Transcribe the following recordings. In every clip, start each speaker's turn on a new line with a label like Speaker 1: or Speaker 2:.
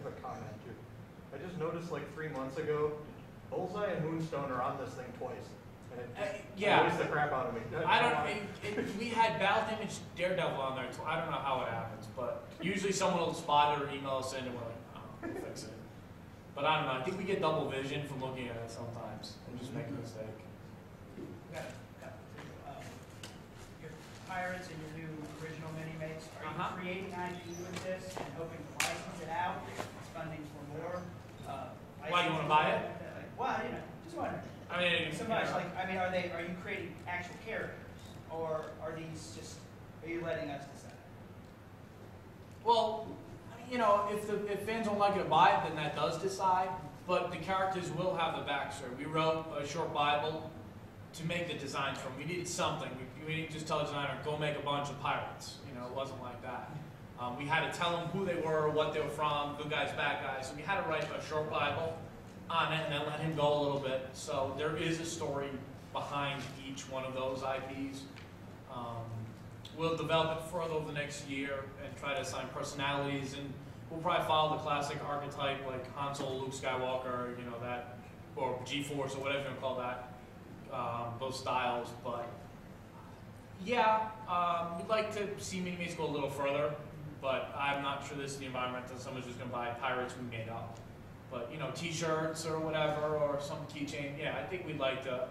Speaker 1: have a comment too. I just noticed like 3 months ago, Bullseye and Moonstone are on this thing twice. And it just annoys the crap out of me.
Speaker 2: I don't, we had Battle Damage Daredevil on there, too. I don't know how it happens, but usually someone will spot it or email us in and we're like, oh, we'll fix it. But I don't know, I think we get double vision from looking at it sometimes and just make a mistake.
Speaker 3: Your pirates and your new original mini-mates, are you creating IP with this and hoping to license it out? It's funding for more.
Speaker 2: Why, you want to buy it?
Speaker 3: Well, you know, just wondering.
Speaker 2: I mean,
Speaker 3: so much, like, I mean, are you creating actual characters, or are these just, are you letting us decide?
Speaker 2: Well, you know, if fans don't like it to buy it, then that does decide. But the characters will have the backstory. We wrote a short Bible to make the designs from. We needed something. We didn't just tell the designer, go make a bunch of pirates. You know, it wasn't like that. We had to tell them who they were, what they were from, good guys, bad guys. So we had to write a short Bible on it and then let him go a little bit. So there is a story behind each one of those IPs. We'll develop it further over the next year and try to assign personalities, and we'll probably follow the classic archetype like Han Solo, Luke Skywalker, you know, that, or G-Force or whatever you call that, those styles. But yeah, we'd like to see Mini-Mates go a little further, but I'm not sure this is the environment that someone's just going to buy pirates we made up. But, you know, T-shirts or whatever, or some keychain, yeah, I think we'd like to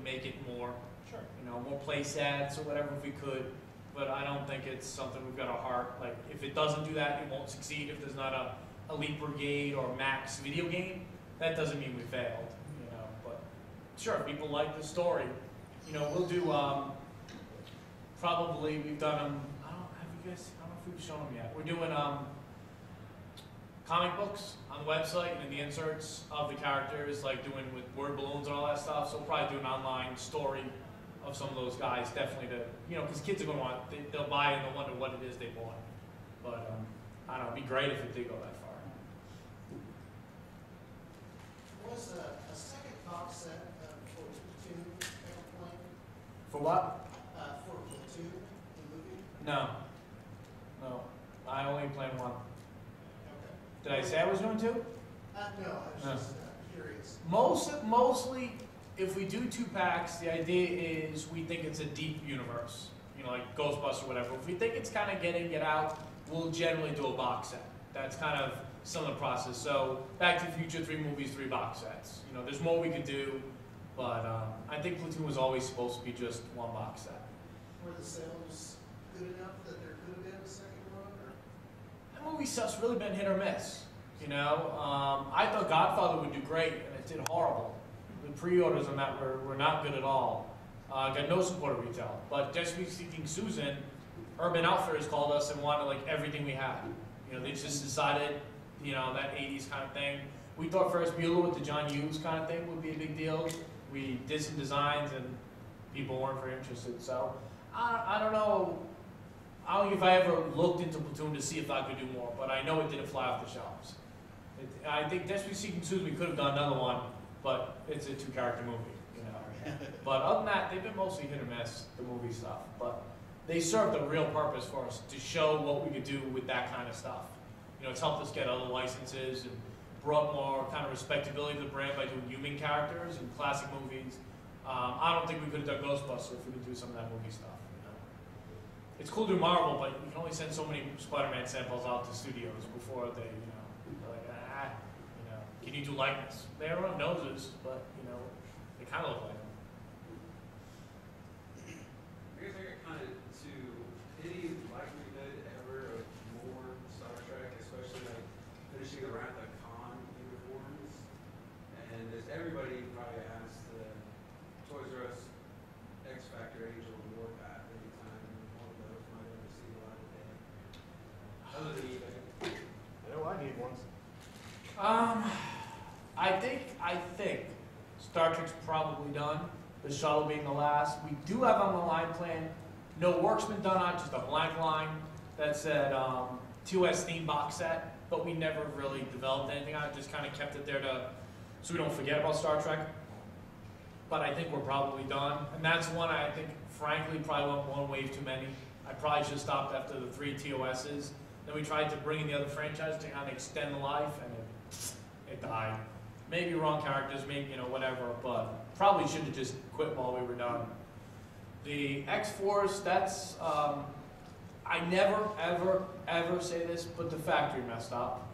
Speaker 2: make it more.
Speaker 3: Sure.
Speaker 2: You know, more play sets or whatever if we could. But I don't think it's something we've got a heart. Like, if it doesn't do that, it won't succeed. If there's not a Elite Brigade or Max video game, that doesn't mean we failed. You know, but sure, if people like the story, you know, we'll do. Probably we've done them. I don't know if we've shown them yet. We're doing comic books on the website and in the inserts of the characters, like doing with word balloons and all that stuff. So we'll probably do an online story of some of those guys, definitely to, you know, because kids are going to want, they'll buy it and they'll wonder what it is they bought. But I don't know, it'd be great if it did go that far.
Speaker 4: Was a second box set for Platoon ever played?
Speaker 2: For what?
Speaker 4: For Platoon, the movie?
Speaker 2: No. No. I only played one.
Speaker 4: Okay.
Speaker 2: Did I say I was doing two?
Speaker 4: No, I was just curious.
Speaker 2: Mostly, if we do 2-packs, the idea is we think it's a deep universe, you know, like Ghostbusters or whatever. If we think it's kind of get out, we'll generally do a box set. That's kind of some of the process. So Back to the Future, 3 movies, 3 box sets. You know, there's more we could do, but I think Platoon was always supposed to be just 1 box set.
Speaker 4: Were the sales good enough that there could have been a second one? Or?
Speaker 2: That movie stuff's really been hit or miss. You know, I thought Godfather would do great, and it did horrible. The pre-orders on that were not good at all. Got no support at retail. But Desperately Seeking Susan, Urban Outfitters called us and wanted like everything we had. You know, they just decided, you know, that 80s kind of thing. We thought Ferris Bueller with the John Hughes kind of thing would be a big deal. We did some designs and people weren't very interested. So I don't know. I don't know if I ever looked into Platoon to see if I could do more, but I know it didn't fly off the shelves. I think Desperately Seeking Susan, we could have done another one, but it's a 2-character movie, you know. But other than that, they've been mostly hit or miss, the movie stuff. But they served a real purpose for us to show what we could do with that kind of stuff. You know, it's helped us get other licenses and brought more kind of respectability to the brand by doing human characters and classic movies. I don't think we could have done Ghostbusters if we could do some of that movie stuff. You know? It's cool to do Marvel, but you can only send so many Spider-Man samples out to studios before they, you know, they're like, you know, can you do likeness? They don't have noses, but, you know, they kind of look like them.
Speaker 5: I guess I got kind of to any likelihood ever of more Star Trek, especially like finishing around the con uniforms. And as everybody probably has the Toys R Us X Factor Angel and Warpath anytime one of those might ever see the light of day. Other than eBay.
Speaker 1: I know I need ones.
Speaker 2: I think Star Trek's probably done. The shuttle being the last. We do have on the line plan. No work's been done on, just a blank line that said TOS theme box set, but we never really developed anything on it. Just kind of kept it there so we don't forget about Star Trek. But I think we're probably done, and that's one I think, frankly, probably went one wave too many. I probably should have stopped after the 3 TOSs Then we tried to bring in the other franchise to kind of extend the life, and it died. Maybe wrong characters, maybe, whatever, but probably should have just quit while we were done. The X-Force, that's, I never, ever, ever say this, but the factory messed up.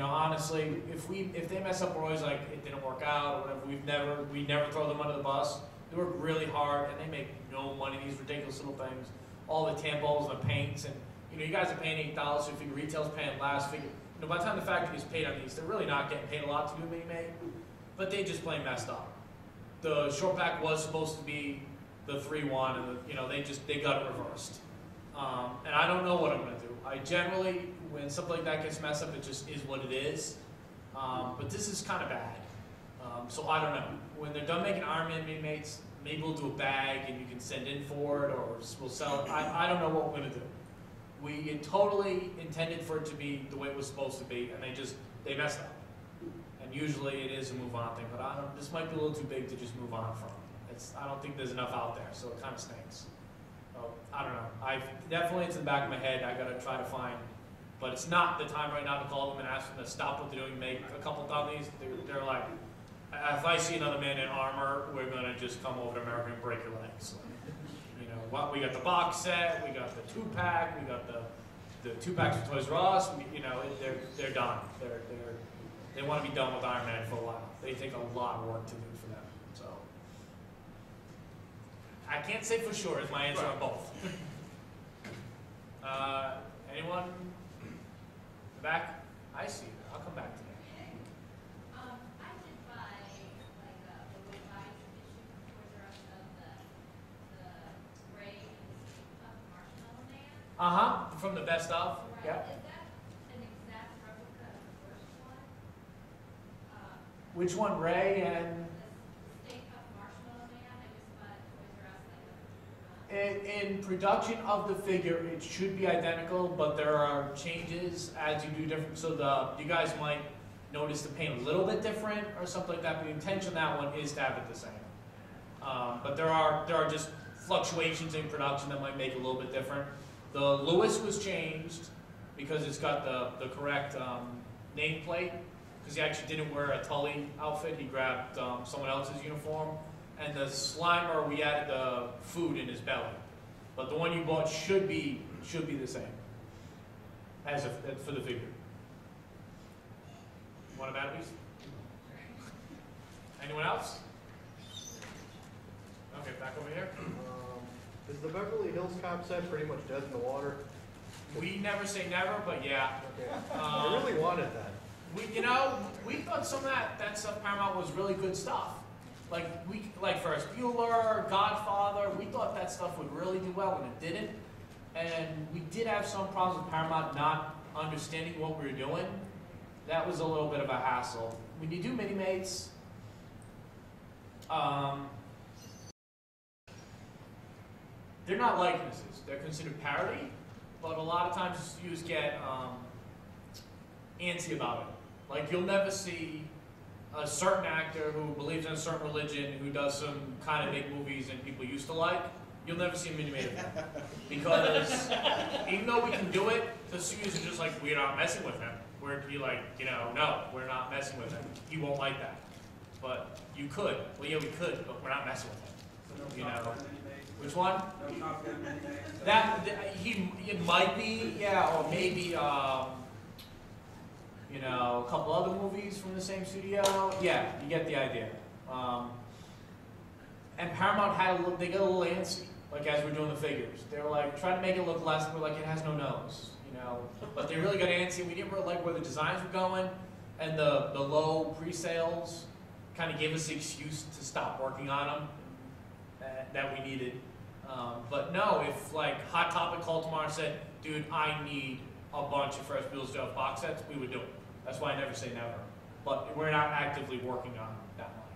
Speaker 2: Honestly, if they mess up, we're always like, it didn't work out, or whatever. We never throw them under the bus. They work really hard, and they make no money, these ridiculous little things. All the tampons and the paints, and you guys are paying $8, so if you retail's paying last figure. By the time the factory is paid on these, they're really not getting paid a lot to do Mini-Mate, but they just plain messed up. The short pack was supposed to be the 3-1, and they got it reversed. And I don't know what I'm gonna do. I generally, when something like that gets messed up, it just is what it is. But this is kind of bad. So I don't know. When they're done making Iron Man Mini-Mates, maybe we'll do a bag and you can send in for it, or we'll sell it. I don't know what we're gonna do. We totally intended for it to be the way it was supposed to be, and they messed up. And usually it is a move on thing, but this might be a little too big to just move on from. I don't think there's enough out there, so it kind of stinks. So, I don't know. Definitely it's in the back of my head, I gotta try to find, but it's not the time right now to call them and ask them to stop what they're doing, make a couple dummies. They're like, if I see another man in armor, we're gonna just come over to America and break your legs. We got the box set, we got the 2-pack, we got the 2-packs for Toys R Us. They're done. They want to be done with Iron Man for a while. They take a lot of work to do for them. So I can't say for sure is my answer on both. Anyone in the back? I see. I'll come back to you.
Speaker 6: I did buy like the revised edition for Toys R Us of the Ray and the Stay Puft Marshmallow Man.
Speaker 2: From the best of.
Speaker 6: Right.
Speaker 2: Yeah.
Speaker 6: Is that an exact replica of the first one?
Speaker 2: Which one, Ray and?
Speaker 6: The Stay Puft Marshmallow Man. I just bought Toys R Us like
Speaker 2: In production of the figure, it should be identical, but there are changes as you do different. So you guys might notice the paint a little bit different or something like that. But the intention of that one is to have it the same. But there are just fluctuations in production that might make it a little bit different. The Lewis was changed because it's got the correct nameplate. Because he actually didn't wear a Tully outfit, he grabbed someone else's uniform. And the Slimer, we added the food in his belly. But the one you bought should be the same as for the figure. Want a batteries? Anyone else? Okay, back over here.
Speaker 1: Is the Beverly Hills Cop set pretty much dead in the water?
Speaker 2: We never say never, but yeah.
Speaker 1: Okay. I really wanted that.
Speaker 2: We thought some of that stuff Paramount was really good stuff. Like Ferris Bueller, Godfather, we thought that stuff would really do well, and it didn't. And we did have some problems with Paramount not understanding what we were doing. That was a little bit of a hassle. When you do Mini-Mates, they're not likenesses. They're considered parody, but a lot of times you just get antsy about it. Like, you'll never see a certain actor who believes in a certain religion, who does some kind of big movies and people used to like, you'll never see a Mini-Mate again. Because even though we can do it, the studios are just like, we're not messing with him. We're be like, no, we're not messing with him. He won't like that. But you could. Well, yeah, we could, but we're not messing with him.
Speaker 5: So no Top Gun Mini-Mates?
Speaker 2: Which one?
Speaker 5: No Top Gun Mini-Mates?
Speaker 2: It might be, yeah, or maybe a couple other movies from the same studio. Yeah, you get the idea. And Paramount they got a little antsy, like as we're doing the figures. They're like trying to make it look less, we're like it has no nose, But they really got antsy. We didn't really like where the designs were going, and the low pre-sales kind of gave us the excuse to stop working on them that we needed. But no, if like Hot Topic called tomorrow and said, dude, I need a bunch of Ferris Bueller's Day Off box sets, we would do it. That's why I never say never. But we're not actively working on that much.